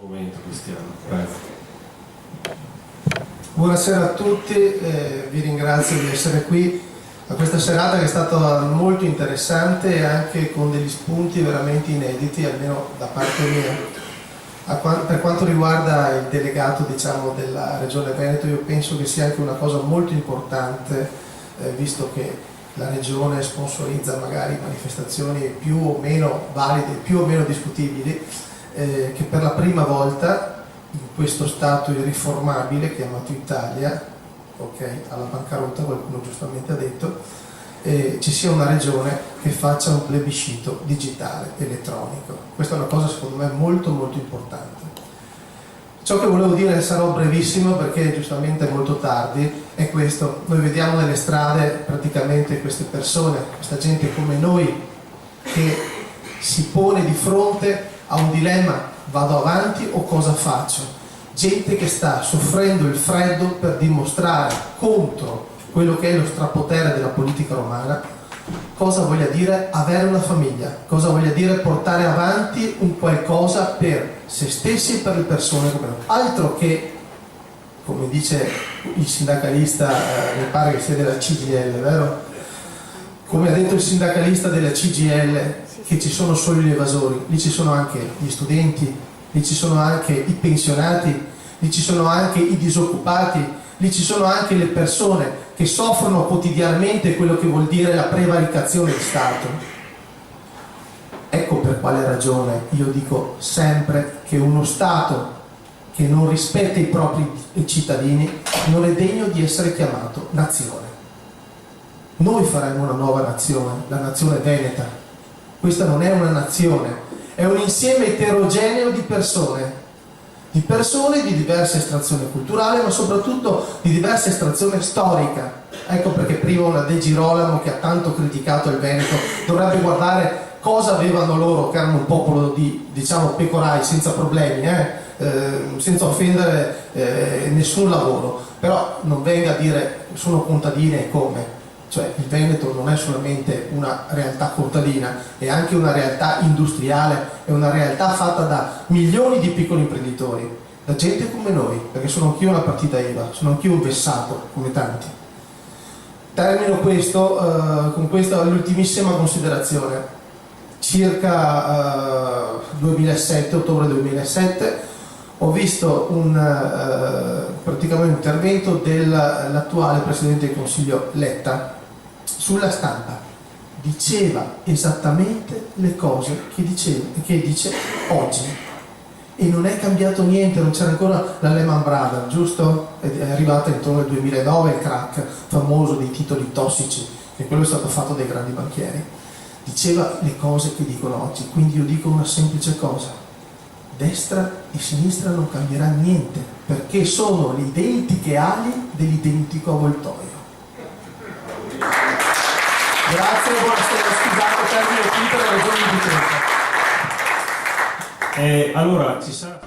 Momento, Cristiano, prego. Buonasera a tutti, vi ringrazio di essere qui a questa serata che è stata molto interessante e anche con degli spunti veramente inediti, almeno da parte mia. Per quanto riguarda il delegato, diciamo, della Regione Veneto, io penso che sia anche una cosa molto importante, visto che la Regione sponsorizza magari manifestazioni più o meno valide, più o meno discutibili, che per la prima volta in questo Stato irriformabile chiamato Italia, ok, alla bancarotta, qualcuno giustamente ha detto, ci sia una regione che faccia un plebiscito digitale, elettronico. Questa è una cosa secondo me molto molto importante. Ciò che volevo dire, sarò brevissimo perché giustamente è molto tardi, è questo: noi vediamo nelle strade praticamente queste persone, questa gente come noi, che si pone di fronte a un dilemma: vado avanti o cosa faccio? Gente che sta soffrendo il freddo per dimostrare contro quello che è lo strapotere della politica romana cosa voglia dire avere una famiglia, cosa voglia dire portare avanti un qualcosa per se stessi e per le persone come noi. Altro che, come dice il sindacalista, mi pare che sia della CGIL, vero? Come ha detto il sindacalista della CGIL, che ci sono solo gli evasori, lì ci sono anche gli studenti, lì ci sono anche i pensionati, lì ci sono anche i disoccupati, lì ci sono anche le persone che soffrono quotidianamente quello che vuol dire la prevaricazione di Stato. Ecco per quale ragione io dico sempre che uno Stato che non rispetta i propri cittadini non è degno di essere chiamato nazione. Noi faremo una nuova nazione, la nazione veneta. Questa non è una nazione, è un insieme eterogeneo di persone di diversa estrazione culturale, ma soprattutto di diversa estrazione storica. Ecco perché prima una De Girolamo, che ha tanto criticato il Veneto, dovrebbe guardare cosa avevano loro, che erano un popolo di, diciamo, pecorai senza problemi, senza offendere nessun lavoro, però non venga a dire sono contadine e come. Cioè il Veneto non è solamente una realtà contadina, è anche una realtà industriale, è una realtà fatta da milioni di piccoli imprenditori, da gente come noi, perché sono anch'io una partita IVA, sono anch'io un vessato, come tanti. Termino questo con questa l'ultimissima considerazione. Circa 2007, ottobre 2007, ho visto praticamente un intervento dell'attuale Presidente del Consiglio Letta sulla stampa. Diceva esattamente le cose che dice oggi e non è cambiato niente, non c'era ancora la Lehman Brothers, giusto? È arrivata intorno al 2009 il crack famoso dei titoli tossici, che quello è stato fatto dai grandi banchieri. Diceva le cose che dicono oggi, quindi io dico una semplice cosa: destra e sinistra non cambierà niente, perché sono le identiche ali dell'identico avvoltoio. Grazie, buonasera, scusate, termino qui per le ragioni di tempo. Allora, ci sarà...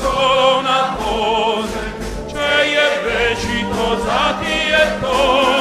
Solo una voce, c'è e recito, sati e to.